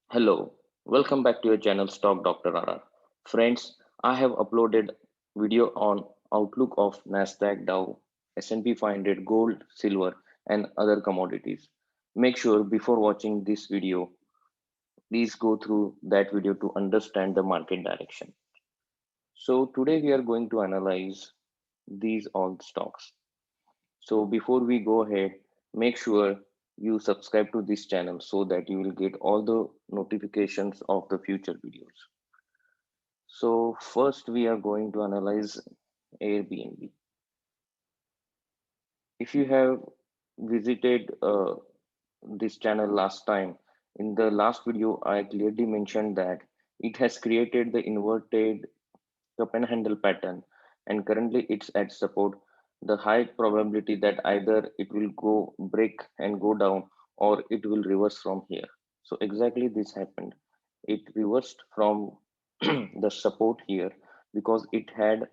Hello, welcome back to your channel Stock Dr. RR. Friends, I have uploaded video on outlook of Nasdaq, Dow, S&P 500, gold, silver and other commodities. Make sure before watching this video, please go through that video to understand the market direction. So today we are going to analyze these all stocks. So before we go ahead, make sure you subscribe to this channel so that you will get all the notifications of the future videos. So first we are going to analyze Airbnb. If you have visited this channel last time, in the last video, I clearly mentioned that it has created the inverted cup and handle pattern and currently it's at support. The high probability that either it will go break and go down or it will reverse from here. So exactly this happened. It reversed from the support here because it had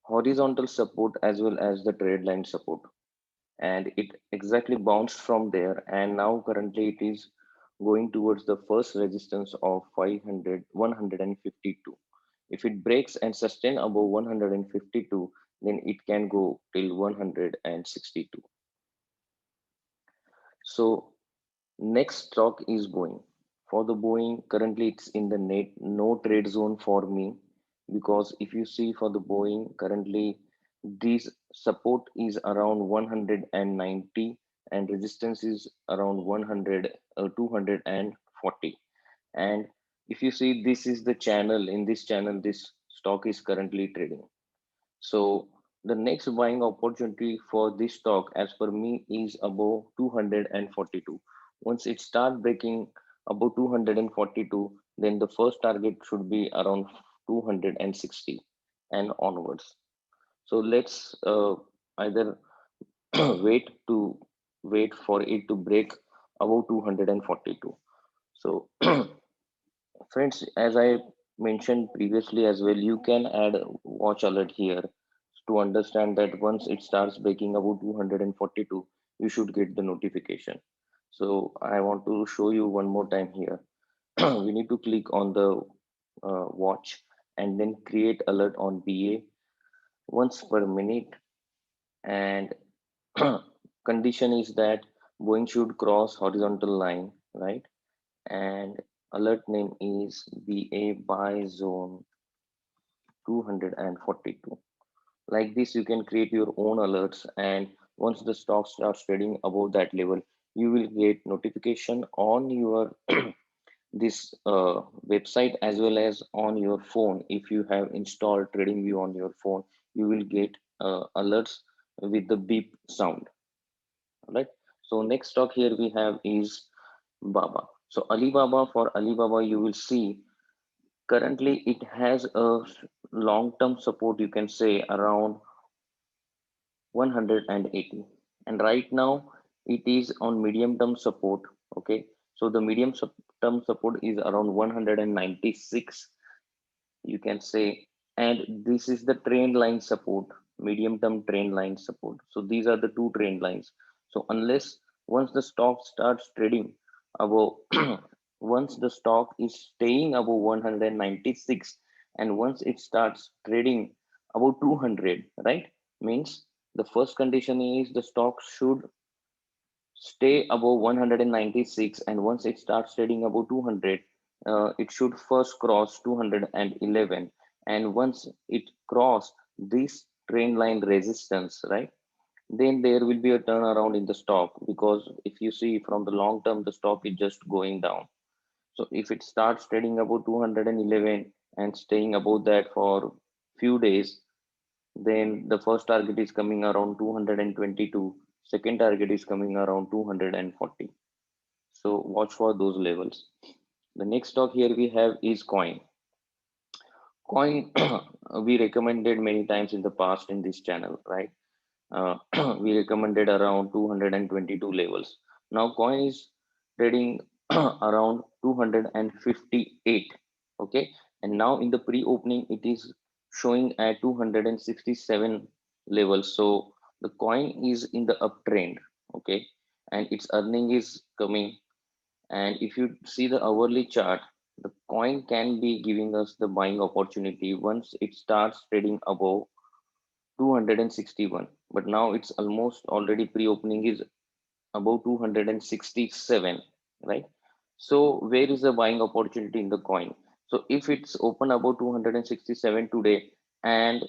horizontal support as well as the trade line support, and it exactly bounced from there, and now currently it is going towards the first resistance of 500 152. If it breaks and sustain above 152, then it can go till 162. So next stock is Boeing. For the Boeing, currently it's in the net no trade zone for me, because if you see for the Boeing, currently this support is around 190 and resistance is around 100, 240. And if you see, this is the channel. In this channel, this stock is currently trading. So the next buying opportunity for this stock, as per me, is above 242. Once it start breaking above 242, then the first target should be around 260 and onwards. So let's either wait to wait for it to break above 242. So friends, as I mentioned previously as well, you can add a watch alert here to understand that once it starts breaking above 242, you should get the notification. So I want to show you one more time here. We need to click on the watch and then create alert on BA once per minute, and condition is that Boeing should cross horizontal line, right? And alert name is BA buy zone 242. Like this, you can create your own alerts, and once the stock starts trading above that level, you will get notification on your this website as well as on your phone. If you have installed TradingView on your phone, you will get alerts with the beep sound. Right. So next stock here we have is Baba. So Alibaba, for Alibaba, you will see currently it has a long-term support, you can say around 180, and right now it is on medium-term support. Okay, so the medium-term support is around 196, you can say, and this is the trend line support, medium-term trend line support. So these are the two trend lines. So unless once the stock starts trading above once the stock is staying above 196, and once it starts trading above 200, right, means the first condition is the stock should stay above 196, and once it starts trading above 200, it should first cross 211, and once it cross this trend line resistance, right, then there will be a turnaround in the stock, because if you see from the long term, the stock is just going down. So if it starts trading above 211 and staying above that for few days, then the first target is coming around 222, second target is coming around 240. So watch for those levels. The next stock here we have is Coin. We recommended many times in the past in this channel, right? uh, we recommended around 222 levels. Now coin is trading around 258. Okay, and now in the pre-opening it is showing at 267 levels. So the coin is in the uptrend. Okay, and its earning is coming, And if you see the hourly chart, the coin can be giving us the buying opportunity once it starts trading above 261. But now it's almost already pre-opening is above 267, right? So where is the buying opportunity in the coin? So if it's open above 267 today, and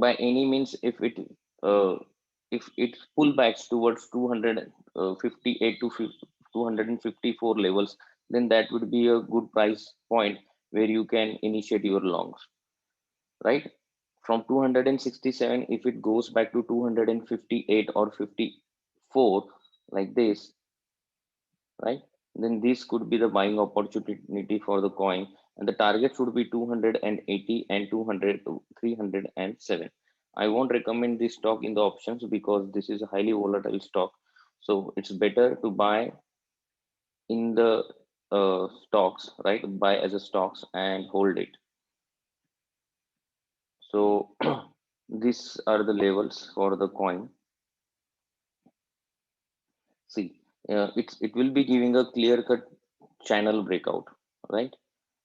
by any means uh, if it pullbacks towards 258 to 254 levels, then that would be a good price point where you can initiate your longs, right? From 267, if it goes back to 258 or 54 like this, right, then this could be the buying opportunity for the coin, and the target should be 280 and 200 to 307. I won't recommend this stock in the options because this is a highly volatile stock, so it's better to buy in the stocks, right? Buy as a stocks and hold it. So these are the levels for the coin. See, it will be giving a clear cut channel breakout, right?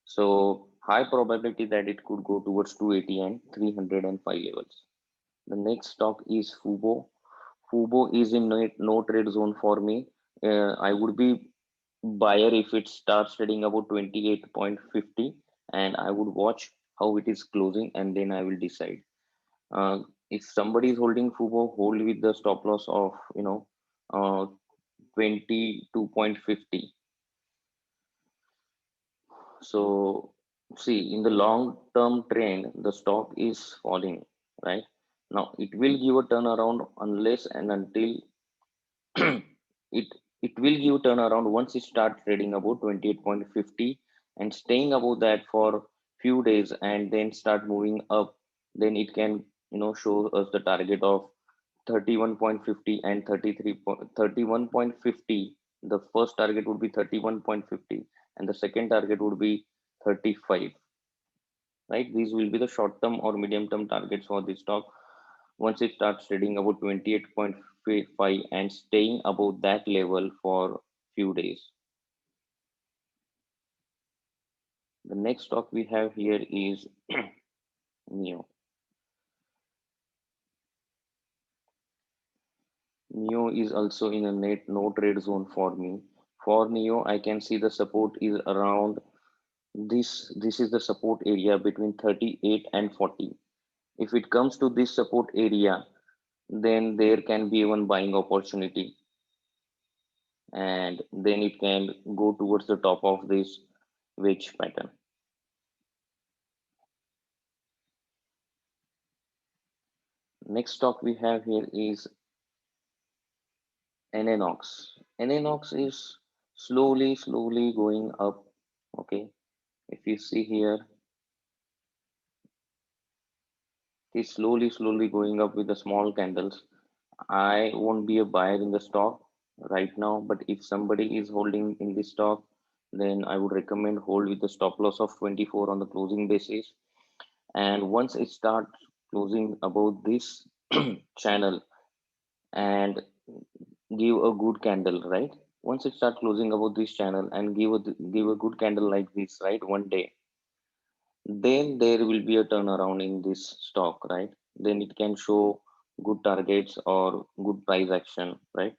So high probability that it could go towards 280 and 305 levels. The next stock is Fubo. Fubo is in no trade zone for me. I would be buyer if it starts trading about 28.50, and I would watch how it is closing and then I will decide. If somebody is holding Fubo, hold with the stop loss of 22.50. So, see, in the long term trend, the stock is falling, right? Now, it will give a turnaround unless and until it it will give turnaround once it start trading about 28.50 and staying above that for few days and then start moving up, then it can show us the target of 31.50 and 31.50. The first target would be 31.50 and the second target would be 35, right? These will be the short term or medium term targets for this stock once it starts trading about 28.5 and staying above that level for few days. The next stock we have here is NEO. NEO is also in a no trade zone for me. For NEO, I can see the support is around this is the support area between 38 and 40. If it comes to this support area, then there can be one buying opportunity, and then it can go towards the top of this wedge pattern. Next stock we have here is NNOX. NNOX is slowly going up. Okay, if you see here, it's slowly going up with the small candles. I won't be a buyer in the stock right now, but if somebody is holding in this stock, then I would recommend hold with the stop loss of 24 on the closing basis. And once it starts closing above this channel and give a good candle, right? Once it start closing above this channel and give a good candle like this, right, one day, then there will be a turnaround in this stock, right? Then it can show good targets or good price action, right?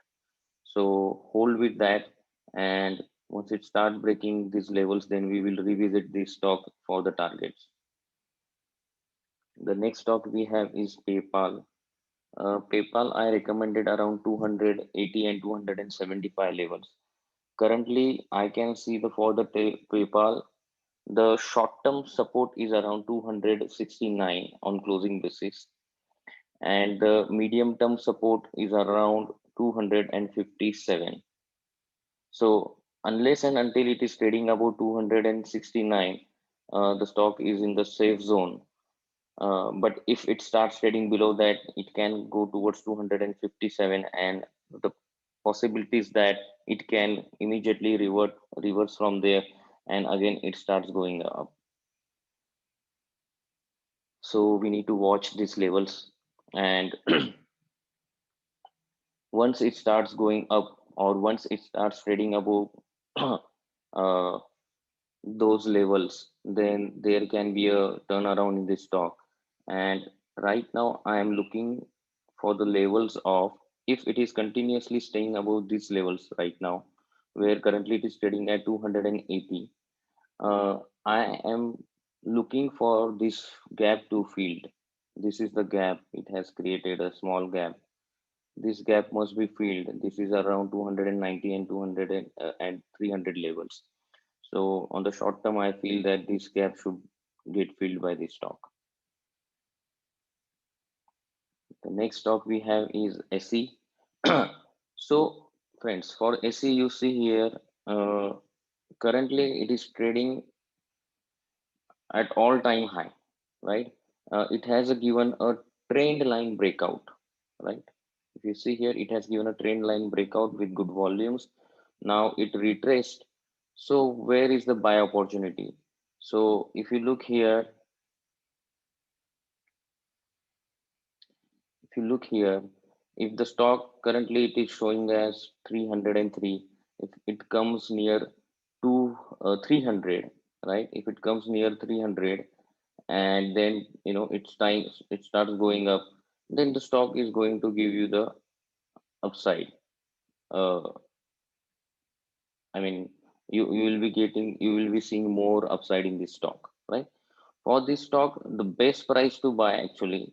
So hold with that, and once it start breaking these levels, then we will revisit this stock for the targets. The next stock we have is PayPal. PayPal I recommended around 280 and 275 levels. Currently, I can see the for the PayPal, the short-term support is around 269 on closing basis, and the medium-term support is around 257. So unless and until it is trading about 269, the stock is in the safe zone. But if it starts trading below that, it can go towards 257, and the possibilities that it can immediately reverse from there, and again it starts going up. So we need to watch these levels, and once it starts going up or once it starts trading above uh, those levels, then there can be a turnaround in the stock. And right now, I am looking for the levels of, if it is continuously staying above these levels right now, where currently it is trading at 280. I am looking for this gap to filled. This is the gap. It has created a small gap. This gap must be filled. This is around 290 and 200 and 300 levels. So on the short term, I feel that this gap should get filled by this stock. The next stock we have is SE. So friends, for SE, you see here, uh, currently it is trading at all time high, right? It has given a trend line breakout, right? If you see here, it has given a trend line breakout with good volumes. Now it retraced. So where is the buy opportunity? So if you look here, if you look here, if the stock currently it is showing as 303, if it comes near to 300, right? If it comes near 300, and then it's time, it starts going up, then the stock is going to give you the upside. uh, I mean, you will be getting, you will be seeing more upside in this stock, right? For this stock, the best price to buy actually,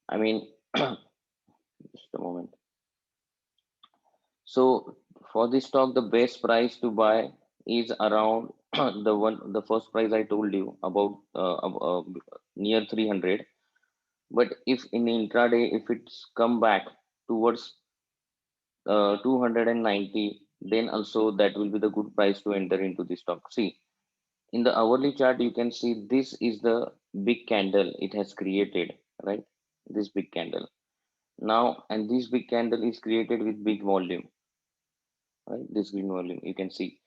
I mean, just a moment. So for this stock, the best price to buy is around the first price I told you about, near 300. But if in intraday, if it's come back towards 290, then also that will be the good price to enter into the stock. See, in the hourly chart, you can see this is the big candle it has created, right? This big candle. Now, and this big candle is created with big volume, right? This green volume, you can see.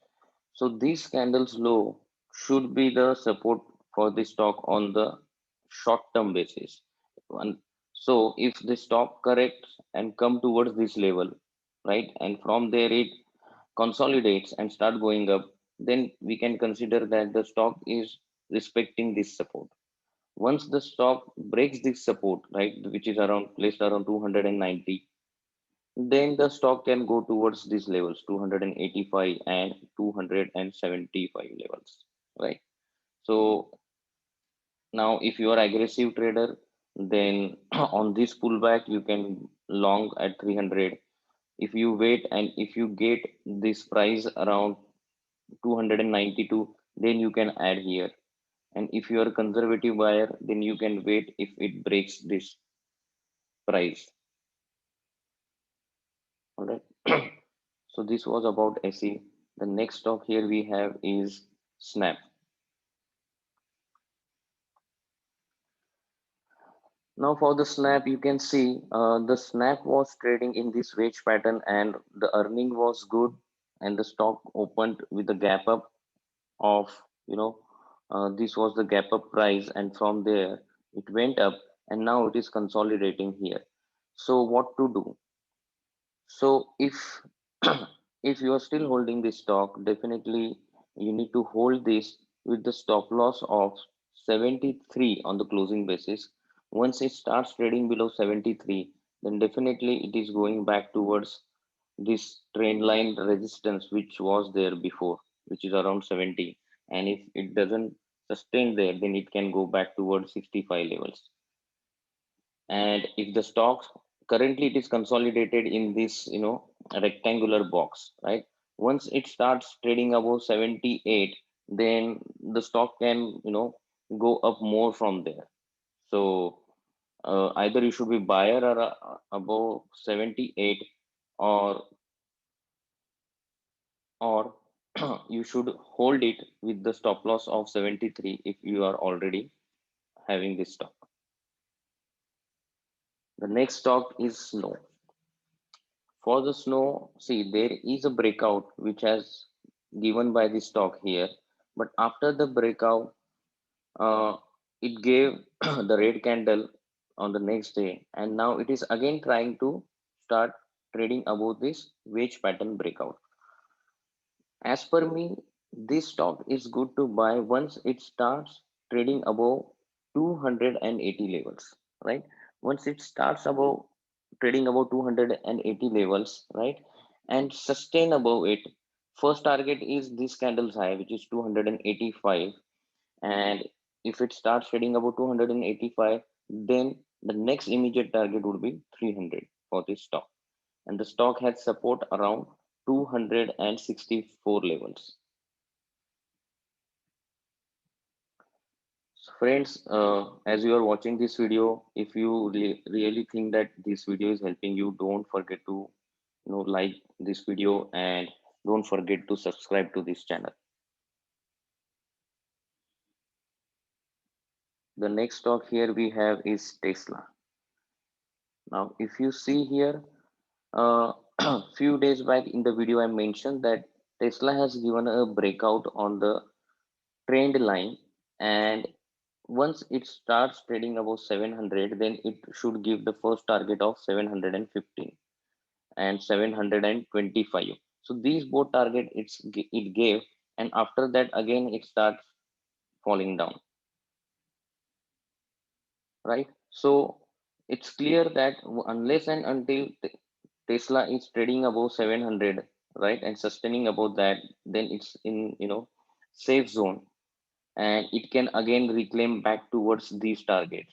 So this candle's low should be the support for the stock on the short term basis. And so if the stock corrects and come towards this level, right, and from there it consolidates and start going up, then we can consider that the stock is respecting this support. Once the stock breaks this support, right, which is around placed around 290, then the stock can go towards these levels 285 and 275 levels, right? So now if you are aggressive trader, then on this pullback you can long at 300. If you wait and if you get this price around 292, then you can add here. And if you are a conservative buyer, then you can wait if it breaks this price. All right. So this was about SE. The next stock here we have is Snap. Now for the Snap, you can see the Snap was trading in this wedge pattern and the earning was good, and the stock opened with a gap up of, you know, this was the gap up price, and from there it went up, and now it is consolidating here. So what to do? So if if you are still holding this stock, definitely you need to hold this with the stop loss of 73 on the closing basis. Once it starts trading below 73, then definitely it is going back towards this trend line resistance which was there before, which is around 70. And if it doesn't sustain there, then it can go back towards 65 levels. And if the stocks currently it is consolidated in this, rectangular box, right? Once it starts trading above 78, then the stock can, go up more from there. So either you should be buyer or above 78, or or you should hold it with the stop loss of 73 if you are already having this stock. The next stock is Snow. For the Snow, see, there is a breakout which has given by the stock here, but after the breakout, uh, it gave the red candle on the next day, and now it is again trying to start trading above this wedge pattern breakout. As per me, this stock is good to buy once it starts trading above 280 levels, right? Once it starts above trading above 280 levels, right, and sustain above it. First target is this candle's high, which is 285, and if it starts trading above 285, then the next immediate target would be 300 for this stock, and the stock has support around 264 levels. So friends, as you are watching this video, if you really think that this video is helping you, don't forget to like this video, and don't forget to subscribe to this channel. The next stock here we have is Tesla. Now, if you see here, uh, few days back in the video, I mentioned that Tesla has given a breakout on the trend line, and once it starts trading above 700, then it should give the first target of 715 and 725. So these both target it gave, and after that again it starts falling down, right? So it's clear that unless and until Tesla is trading above 700, right, and sustaining above that, then it's in safe zone, and it can again reclaim back towards these targets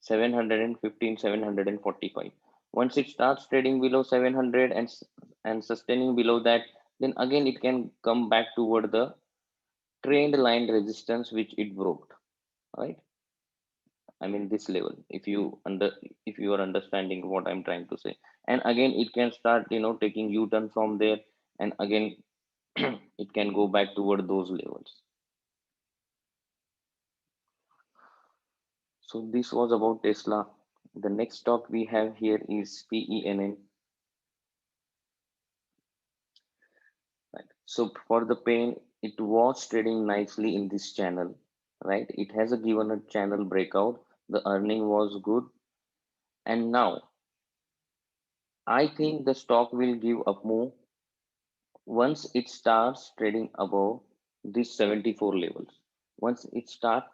715, 745. Once it starts trading below 700 and sustaining below that, then again it can come back toward the trend line resistance which it broke, right? I mean this level, if you are understanding what I'm trying to say. And again it can start taking U-turn from there, and again it can go back toward those levels. So this was about Tesla. The next stock we have here is PENN. Right. So for the pain, it was trading nicely in this channel, right? It has a given a channel breakout. The earning was good, and now I think the stock will give up move once it starts trading above this 74 levels. Once it starts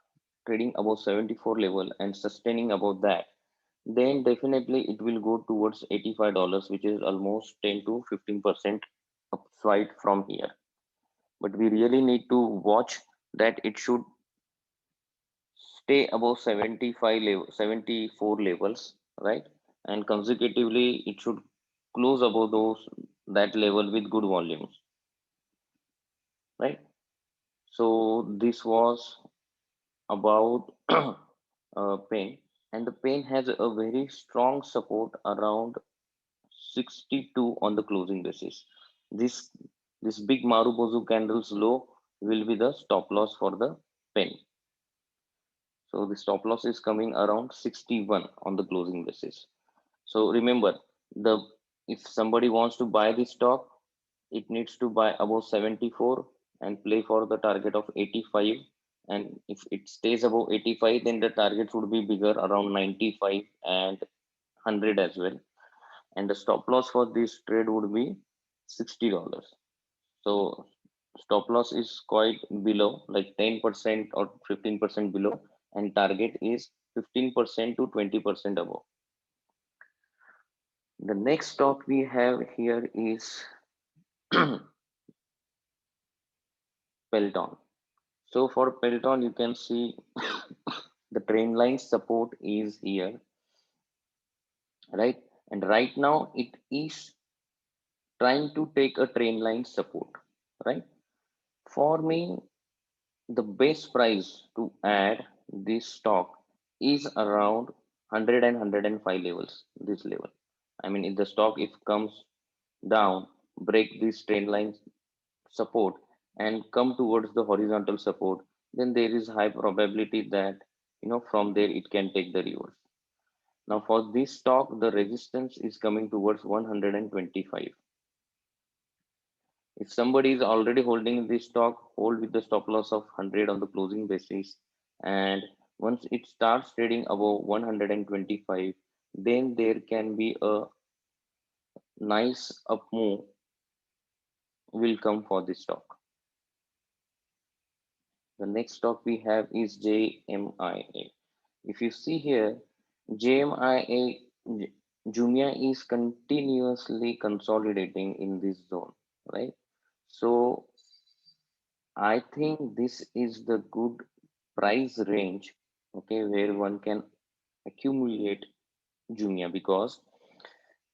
trading above 74 level and sustaining above that, then definitely it will go towards $85, which is almost 10 to 15% upside from here. But we really need to watch that it should stay above 75 level 74 levels, right, and consecutively it should close above those that level with good volumes, right? So this was about pain, and the pain has a very strong support around 62 on the closing basis. This this big Marubozu candles low will be the stop loss for the pen. So the stop loss is coming around 61 on the closing basis. So remember, the if somebody wants to buy this stock, it needs to buy above 74 and play for the target of 85. And if it stays above 85, then the target would be bigger, around 95 and 100 as well. And the stop loss for this trade would be $60. So stop loss is quite below, like 10% or 15% below, and target is 15% to 20% above. The next stock we have here is Pelton. So for Pelton, you can see the trend line support is here, right? And right now it is trying to take a trend line support, right? For me, the best price to add this stock is around 100 and 105 levels, this level. I mean, if the stock if comes down, break this trend line support and come towards the horizontal support, then there is high probability that from there it can take the reverse. Now for this stock, the resistance is coming towards 125. If somebody is already holding this stock, hold with the stop loss of 100 on the closing basis. And once it starts trading above 125, then there can be a nice up move will come for this stock. The next stock we have is JMIA. If you see here, JMIA, Jumia is continuously consolidating in this zone, right? So I think this is the good price range, okay, where one can accumulate Jumia because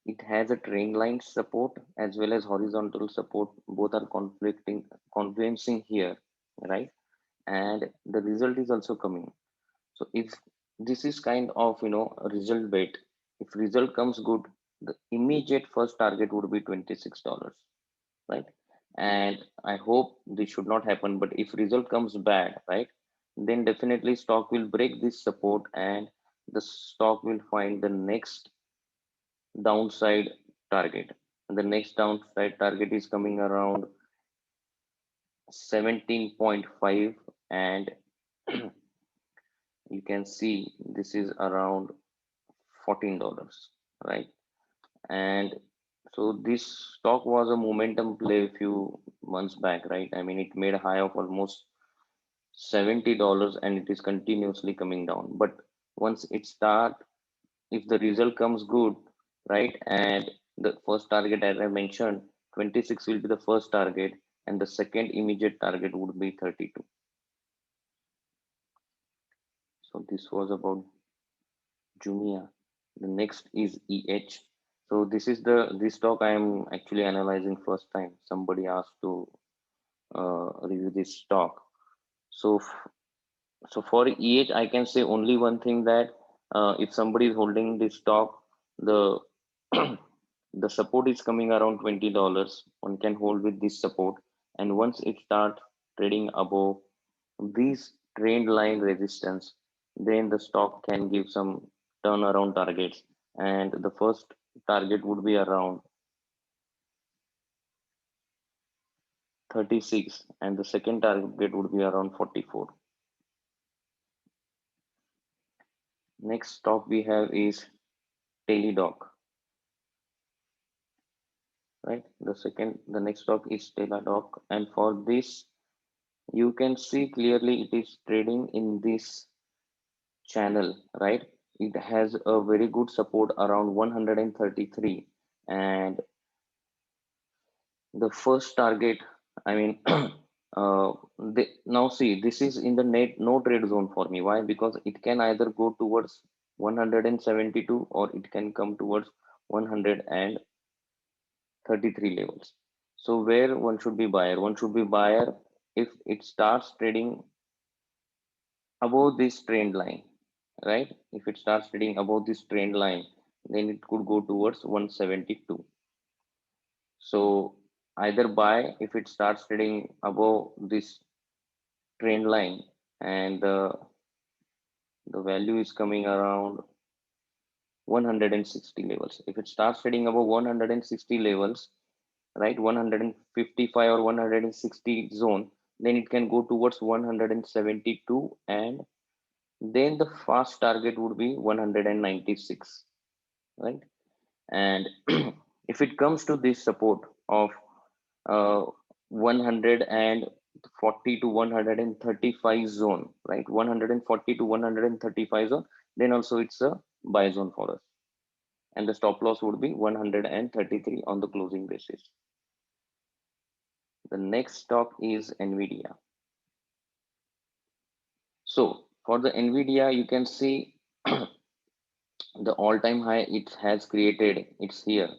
it has a trend line support as well as horizontal support. Both are confluencing here, right? And the result is also coming. So if this is kind of a result bait, if result comes good, the immediate first target would be $26, right? And I hope this should not happen. But if result comes bad, right, then definitely stock will break this support and the stock will find the next downside target. And the next downside target is coming around 17.5, and you can see this is around $14, right? And so this stock was a momentum play a few months back, right? I mean, it made a high of almost $70 and it is continuously coming down. But once it start, if the result comes good, right? And the first target, as I mentioned, 26 will be the first target, and the second immediate target would be 32. So this was about Jumia. The next is EH. So this stock I am actually analyzing first time. Somebody asked to review this stock. So so for EH, I can say only one thing that if somebody is holding this stock, the the support is coming around $20. One can hold with this support, and once it starts trading above these trend line resistance, then the stock can give some turnaround targets, and the first target would be around 36 and the second target would be around 44. Next stock we have is Teladoc, right? The next stock is Teladoc, and for this you can see clearly it is trading in this channel, right? It has a very good support around 133, and the first target, I mean, now see, this is in the net no trade zone for me. Why? Because it can either go towards 172 or it can come towards 133 levels. So where one should be buyer? One should be buyer if it starts trading above this trend line, right? If it starts trading above this trend line, then it could go towards 172. So either buy if it starts trading above this trend line and the value is coming around 160 levels. If it starts trading above 160 levels, right, 155 or 160 zone, then it can go towards 172, and then the fast target would be 196, right? And if it comes to this support of 140 to 135 zone, right? 140 to 135 zone, then also it's a buy zone for us. And the stop loss would be 133 on the closing basis. The next stock is Nvidia. So for the Nvidia, you can see the all-time high it has created. It's here,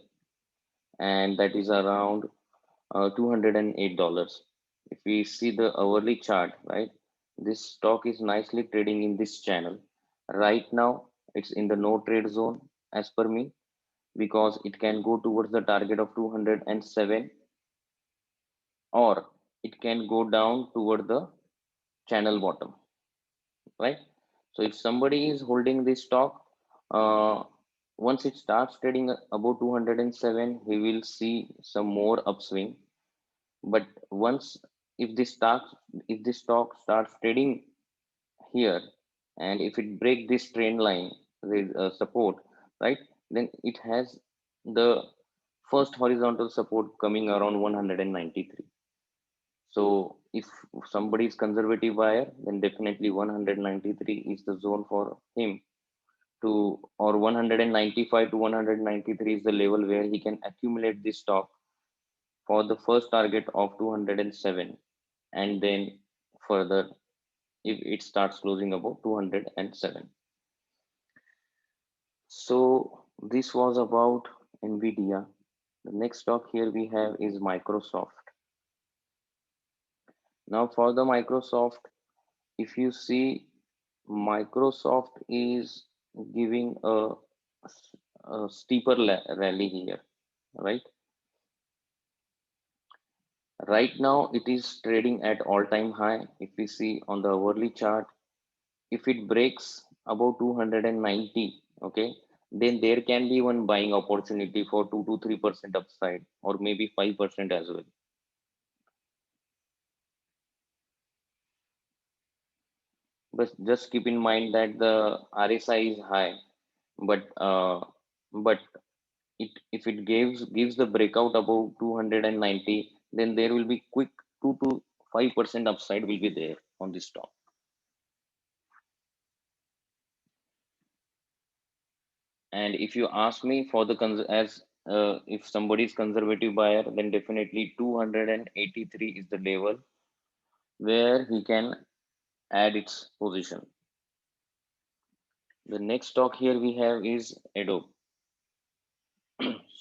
and that is around $208. If we see the hourly chart, right, this stock is nicely trading in this channel. Right now, it's in the no trade zone as per me because it can go towards the target of 207 or it can go down toward the channel bottom, right? So if somebody is holding this stock, uh, once it starts trading above 207, he will see some more upswing. But once if this stock if this stock starts trading here and if it break this trend line with support, right, then it has the First horizontal support coming around 193. So if somebody is conservative buyer, then definitely 193 is the zone for him to, or 195 to 193 is the level where he can accumulate this stock for the first target of 207, and then further if it starts closing above 207. So this was about Nvidia. The next stock here we have is Microsoft. Now for the Microsoft, if you see, Microsoft is giving a steeper rally here, right? Right now it is trading at all-time high. If we see on the hourly chart, if it breaks above 290, okay, then there can be one buying opportunity for 2 to 3% upside, or maybe 5% as well. But just keep in mind that the RSI is high, but it, if it gives the breakout above 290, then there will be quick 2 to 5% upside will be there on this stock. And if you ask me for the as if somebody is conservative buyer, then definitely 283 is the level where he can add its position. The next stock here we have is Adobe.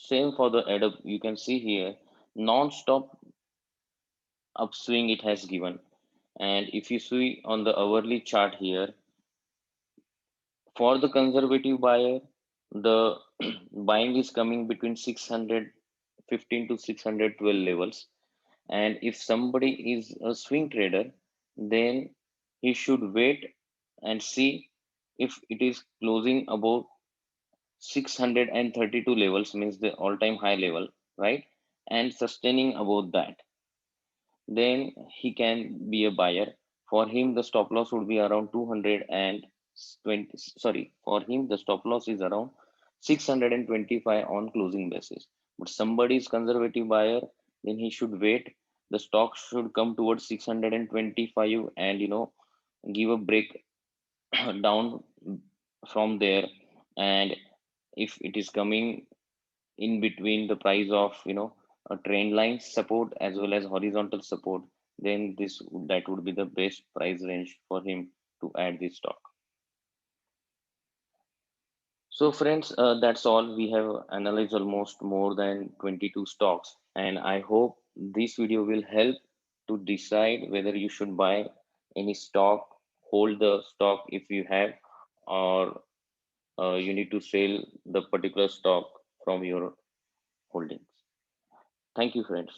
Same for the Adobe. You can see here non-stop upswing it has given. And if you see on the hourly chart here, for the conservative buyer, the buying is coming between 615 to 612 levels. And if somebody is a swing trader, then he should wait and see if it is closing above 632 levels, means the all-time high level, right? And sustaining above that, then he can be a buyer. For him, the stop loss would be around 220. Sorry, for him, the stop loss is around 625 on closing basis. But somebody is conservative buyer, then he should wait. The stock should come towards 625 and give a break down from there. And if it is coming in between the price of a trend line support as well as horizontal support, then this that would be the best price range for him to add this stock. So friends, that's all. We have analyzed almost more than 22 stocks, and I hope this video will help to decide whether you should buy any stock, hold the stock if you have, or you need to sell the particular stock from your holdings. Thank you, friends.